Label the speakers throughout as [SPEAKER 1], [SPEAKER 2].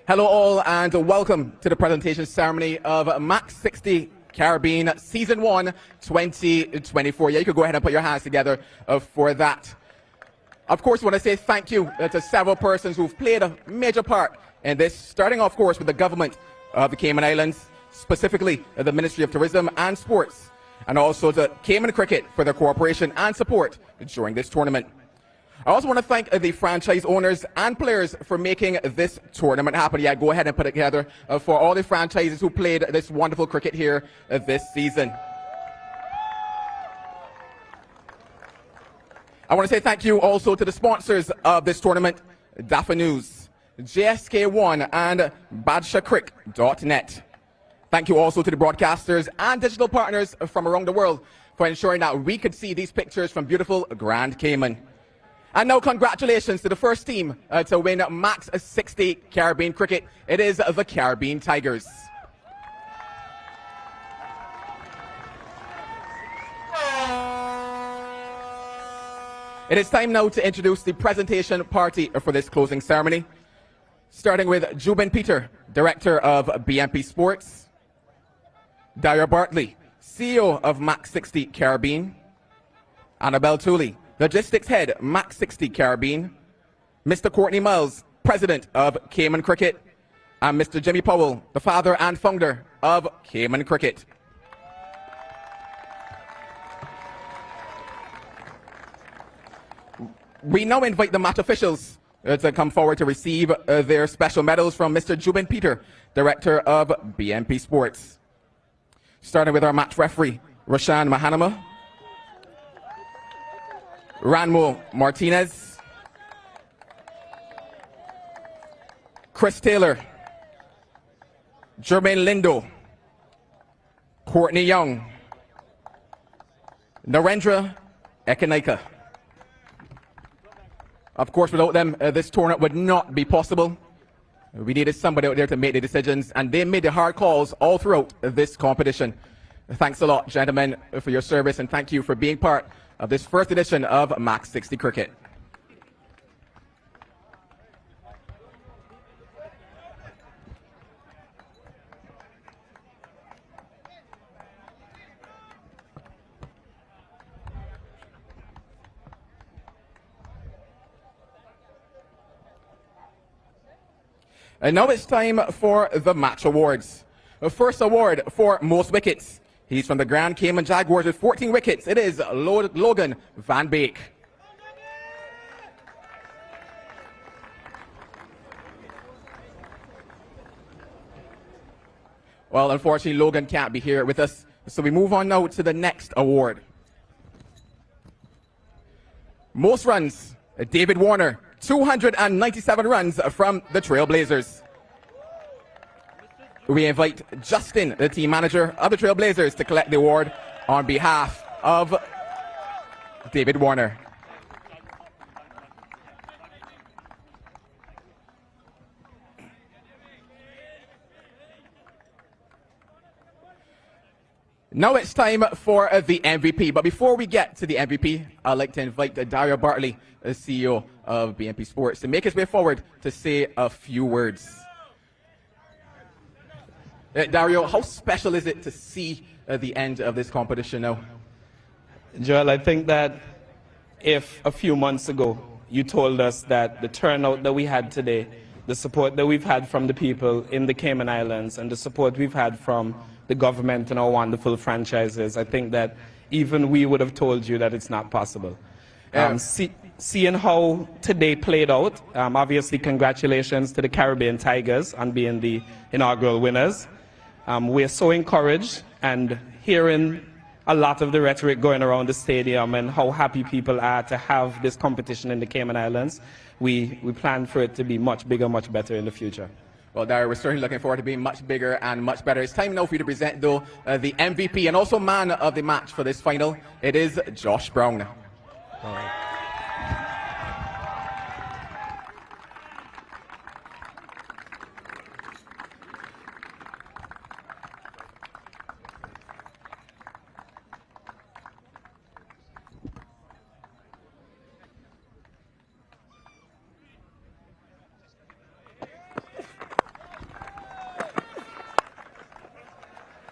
[SPEAKER 1] Hello all and welcome to the presentation ceremony of MAX60 Caribbean Season 1 2024. Yeah, you could go ahead and put your hands together for that. Of course, I want to say thank you to several persons who've played a major part in this, starting off, of course, with the government of the Cayman Islands, specifically the Ministry of Tourism and Sports, and also to Cayman Cricket for their cooperation and support during this tournament. I also want to thank the franchise owners and players for making this tournament happen. Yeah, go ahead and put it together for all the franchises who played this wonderful cricket here this season. I want to say thank you also to the sponsors of this tournament, Dafa News, JSK1 and BadshahCrick.net. Thank you also to the broadcasters and digital partners from around the world for ensuring that we could see these pictures from beautiful Grand Cayman. And now congratulations to the first team to win MAX60 Caribbean Cricket. It is the Caribbean Tigers. It is time now to introduce the presentation party for this closing ceremony. Starting with Jubin Peter, Director of BMP Sports. Dyer Bartley, CEO of MAX60 Caribbean. Annabelle Tooley, Logistics Head, MAX60 Caribbean. Mr. Courtney Miles, President of Cayman Cricket. And Mr. Jimmy Powell, the father and founder of Cayman Cricket. We now invite the match officials to come forward to receive their special medals from Mr. Jubin Peter, Director of BMP Sports. Starting with our match referee, Roshan Mahanama. Ranmo Martinez, Chris Taylor, Jermaine Lindo, Courtney Young, Narendra Ekanaika. Of course, without them, this tournament would not be possible. We needed somebody out there to make the decisions, and they made the hard calls all throughout this competition. Thanks a lot, gentlemen, for your service, and thank you for being part of this first edition of MAX60 Cricket. And now it's time for the match awards. The first award for most wickets. He's from the Grand Cayman Jaguars with 14 wickets. It is Logan Van Beek. Well, unfortunately, Logan can't be here with us, so we move on now to the next award. Most runs, David Warner, 297 runs from the Trailblazers. We invite Justin, the team manager of the Trailblazers, to collect the award on behalf of David Warner. Now it's time for the MVP. But before we get to the MVP, I'd like to invite Dyer Bartley, the CEO of BMP Sports, to make his way forward to say a few words. Dario, how special is it to see the end of this competition now?
[SPEAKER 2] Joel, I think that if a few months ago you told us that the turnout that we had today, the support that we've had from the people in the Cayman Islands, and the support we've had from the government and our wonderful franchises, I think that even we would have told you that it's not possible. Seeing how today played out, obviously congratulations to the Caribbean Tigers on being the inaugural winners. We're so encouraged, and hearing a lot of the rhetoric going around the stadium and how happy people are to have this competition in the Cayman Islands, we plan for it to be much bigger, much better in the future.
[SPEAKER 1] Well, Dyer, we're certainly looking forward to being much bigger and much better. It's time now for you to present, though, the MVP and also man of the match for this final. It is Josh Brown. All right.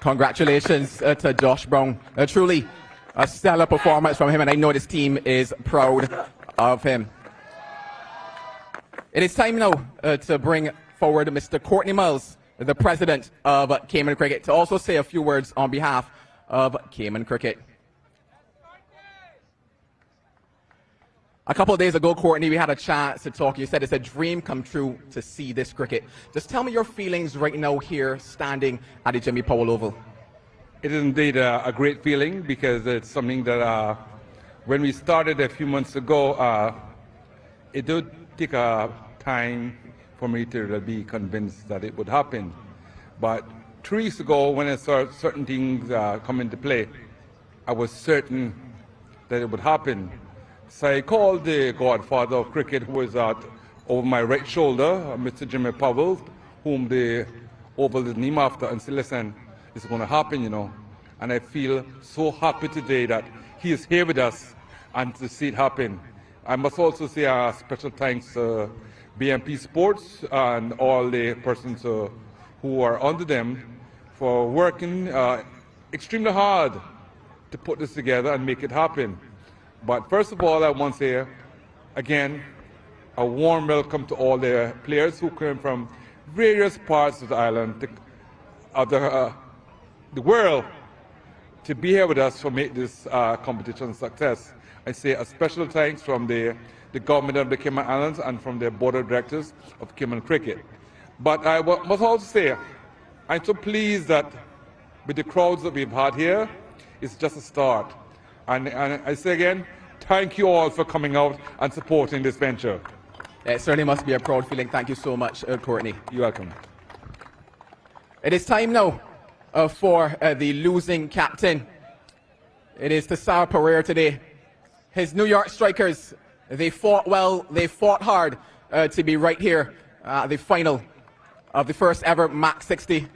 [SPEAKER 1] Congratulations to Josh Brown. Truly a stellar performance from him, and I know this team is proud of him. It is time now to bring forward Mr. Courtney Mills, the president of Cayman Cricket, to also say a few words on behalf of Cayman Cricket. A couple of days ago, Courtney, we had a chance to talk. You said it's a dream come true to see this cricket. Just tell me your feelings right now here, standing at the Jimmy Powell Oval.
[SPEAKER 3] It is indeed a great feeling, because it's something that when we started a few months ago, it did take a time for me to be convinced that it would happen. But 3 weeks ago, when I saw certain things come into play, I was certain that it would happen. So I called the godfather of cricket, who was over my right shoulder, Mr. Jimmy Powell, whom the oval is named after, and said, listen, it's going to happen, you know. And I feel so happy today that he is here with us and to see it happen. I must also say a special thanks to BMP Sports and all the persons who are under them for working extremely hard to put this together and make it happen. But first of all, I want to say, again, a warm welcome to all the players who came from various parts of the island, of the world, to be here with us to make this competition a success. I say a special thanks from the government of the Cayman Islands and from the board of directors of Cayman Cricket. But I must also say, I'm so pleased that with the crowds that we've had here, it's just a start. And I say again, thank you all for coming out and supporting this venture.
[SPEAKER 1] It certainly must be a proud feeling. Thank you so much, Courtney.
[SPEAKER 3] You're welcome.
[SPEAKER 1] It is time now for the losing captain. It is Tesar Pereira today. His New York Strikers, they fought well, they fought hard to be right here at the final of the first ever MAX60.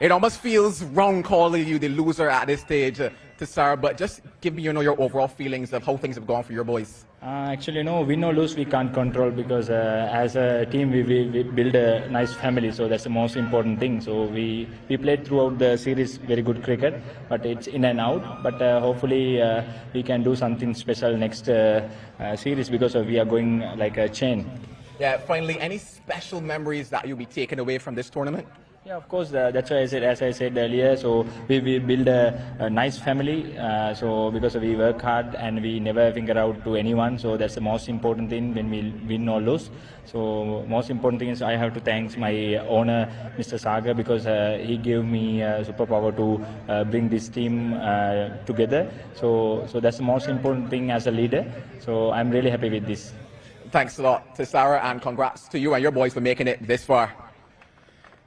[SPEAKER 1] It almost feels wrong calling you the loser at this stage, Tesar, but just give me your overall feelings of how things have gone for your boys.
[SPEAKER 4] Actually, no, win or lose, we can't control, because as a team, we build a nice family, so that's the most important thing. So we played throughout the series very good cricket, but it's in and out. But hopefully we can do something special next series, because we are going like a chain.
[SPEAKER 1] Yeah, finally, any special memories that you'll be taking away from this tournament?
[SPEAKER 4] Yeah, of course, that's why I said, as I said earlier, so we build a nice family, so because we work hard and we never finger out to anyone, so that's the most important thing when we win or lose. So most important thing is I have to thank my owner, Mr. Sagar, because he gave me superpower to bring this team together. So that's the most important thing as a leader. So I'm really happy with this.
[SPEAKER 1] Thanks a lot to Sarah, and congrats to you and your boys for making it this far.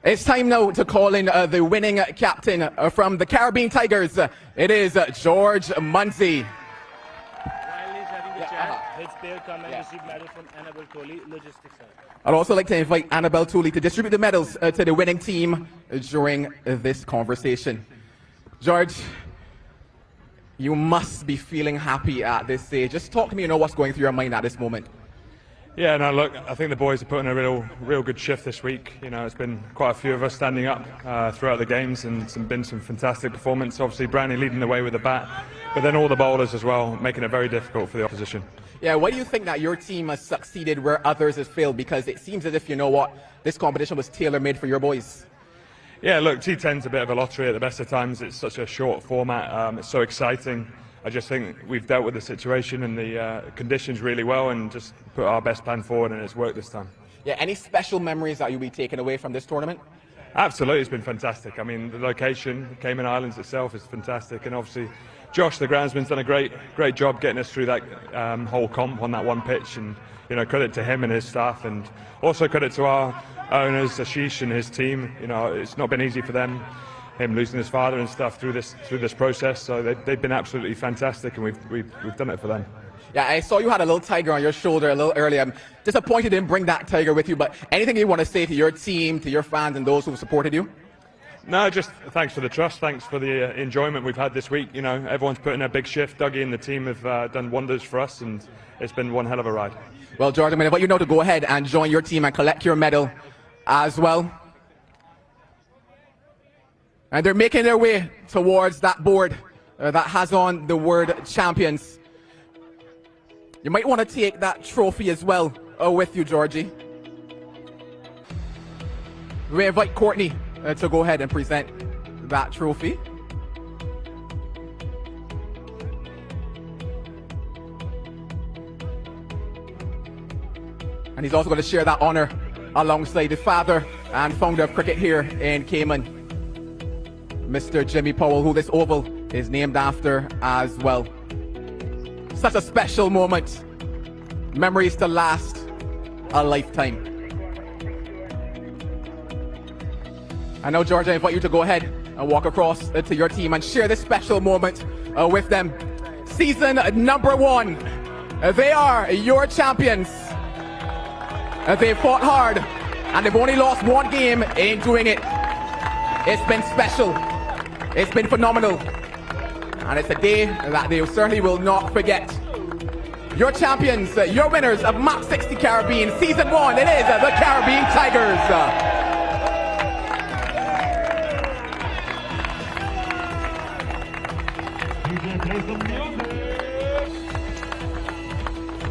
[SPEAKER 1] It's time now to call in the winning captain from the Caribbean Tigers. It is George Munsey.
[SPEAKER 5] While he's having the chat, let's pair come and receive medal from Annabelle Tolley, logistics.
[SPEAKER 1] I'd also like to invite Annabelle Tooley to distribute the medals to the winning team during this conversation. George, you must be feeling happy at this stage. Just talk to me, what's going through your mind at this moment.
[SPEAKER 6] Yeah, no, look, I think the boys are putting a real good shift this week. It's been quite a few of us standing up throughout the games, and been some fantastic performance. Obviously, Brownie leading the way with the bat, but then all the bowlers as well, making it very difficult for the opposition.
[SPEAKER 1] Yeah, why do you think that your team has succeeded where others have failed? Because it seems as if, this competition was tailor-made for your boys.
[SPEAKER 6] Yeah, look, T10's a bit of a lottery at the best of times. It's such a short format. It's so exciting. I just think we've dealt with the situation and the conditions really well, and just put our best plan forward, and it's worked this time.
[SPEAKER 1] Yeah, any special memories that you'll be taking away from this tournament?
[SPEAKER 6] Absolutely, it's been fantastic. I mean, the location, the Cayman Islands itself is fantastic, and obviously Josh, the groundsman's done a great job getting us through that whole comp on that one pitch, and credit to him and his staff, and also credit to our owners, Ashish and his team. It's not been easy for them, him losing his father and stuff through this process. So they've been absolutely fantastic, and we've done it for them.
[SPEAKER 1] Yeah, I saw you had a little tiger on your shoulder a little earlier. I'm disappointed you didn't bring that tiger with you, but anything you want to say to your team, to your fans, and those who supported you?
[SPEAKER 6] No, just thanks for the trust, thanks for the enjoyment we've had this week. Everyone's put in a big shift. Dougie and the team have done wonders for us, and it's been one hell of a ride.
[SPEAKER 1] Well, George, I'm going to invite you to go ahead and join your team and collect your medal as well. And they're making their way towards that board that has on the word champions. You might want to take that trophy as well with you, Georgie. We invite Courtney to go ahead and present that trophy. And he's also going to share that honor alongside the father and founder of cricket here in Cayman, Mr. Jimmy Powell, who this oval is named after as well. Such a special moment. Memories to last a lifetime. And now, George, I invite you to go ahead and walk across to your team and share this special moment with them. Season number 1. They are your champions. They've fought hard and they've only lost 1 game in doing it. It's been special. It's been phenomenal. And it's a day that they certainly will not forget. Your champions, your winners of MAX60 Caribbean Season 1, it is the Caribbean Tigers.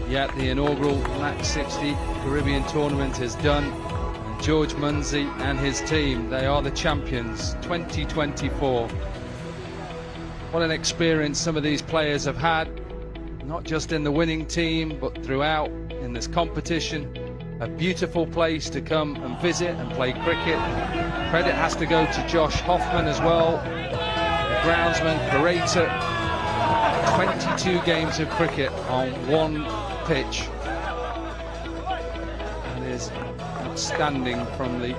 [SPEAKER 7] Yeah, the inaugural MAX60 Caribbean tournament is done. And George Munsey and his team, they are the champions 2024. What an experience some of these players have had, not just in the winning team, but throughout in this competition. A beautiful place to come and visit and play cricket. Credit has to go to Josh Hoffman as well, the groundsman, curator. 22 games of cricket on 1 pitch. That is outstanding from the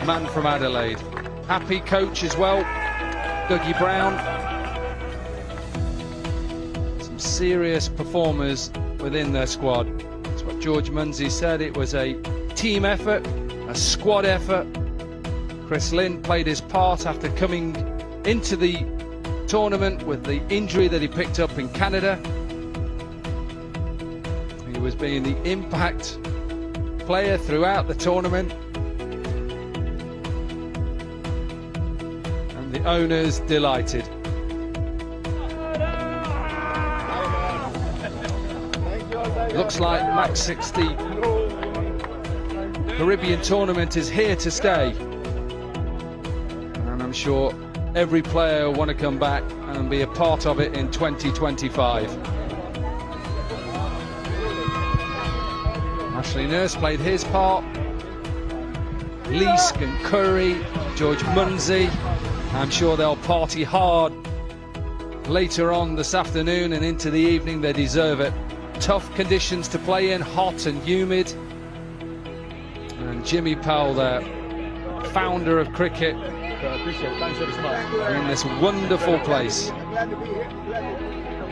[SPEAKER 7] man from Adelaide. Happy coach as well, Dougie Brown. Some serious performers within their squad. That's what George Munsey said. It was a team effort, a squad effort. Chris Lynn played his part after coming into the tournament with the injury that he picked up in Canada. He was being the impact player throughout the tournament, and the owners delighted. Looks like MAX60 Caribbean tournament is here to stay, and I'm sure every player will want to come back and be a part of it in 2025. Arslan Ash played his part. Leask and Curry, George Munsey, I'm sure they'll party hard later on this afternoon and into the evening. They deserve it. Tough conditions to play in, hot and humid. And Jimmy Powell there, founder of cricket,
[SPEAKER 5] I appreciate it. Thanks ever so much.
[SPEAKER 7] in this wonderful place.
[SPEAKER 8] Glad to be here.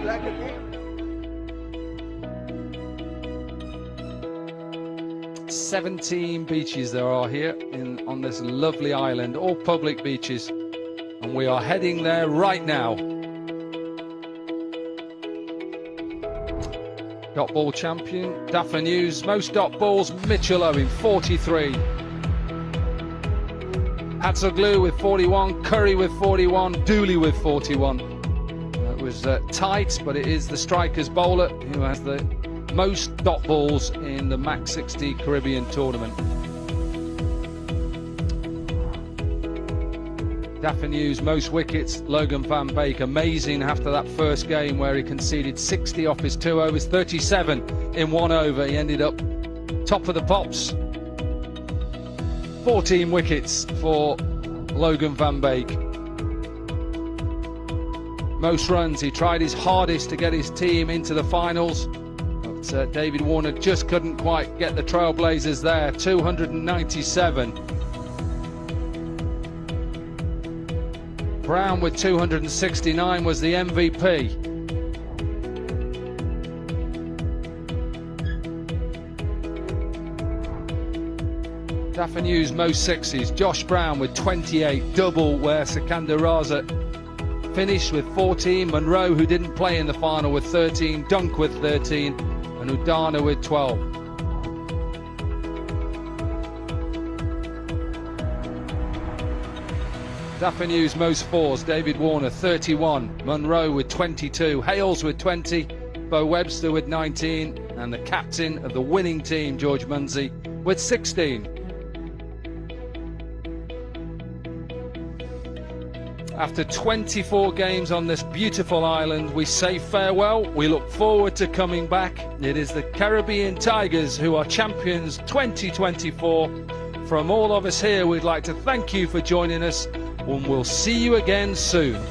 [SPEAKER 8] Glad to be.
[SPEAKER 7] 17 beaches there are here on this lovely island, all public beaches, and we are heading there right now. Dot ball champion, Dafa News, most dot balls, Mitchell Owen, 43. Hatzoglu with 41, Curry with 41, Dooley with 41. It was tight, but it is the striker's bowler who has the most dot balls in the MAX60 Caribbean tournament. Dafa News, most wickets, Logan Van Beek, amazing after that first game where he conceded 60 off his 2 overs, 37 in 1 over. He ended up top of the pops. 14 wickets for Logan Van Beek. Most runs, he tried his hardest to get his team into the finals, but David Warner just couldn't quite get the Trailblazers there. 297. Brown with 269 was the MVP. Dafa News, most sixes. Josh Brown with 28, double where Sikandar Raza finished with 14. Monroe, who didn't play in the final, with 13. Dunk with 13. And Udana with 12. Dauphinu's most fours, David Warner 31, Munro with 22, Hales with 20, Bo Webster with 19, and the captain of the winning team, George Munsey, with 16. After 24 games on this beautiful island, we say farewell. We look forward to coming back. It is the Caribbean Tigers who are champions 2024. From all of us here, we'd like to thank you for joining us, and we'll see you again soon.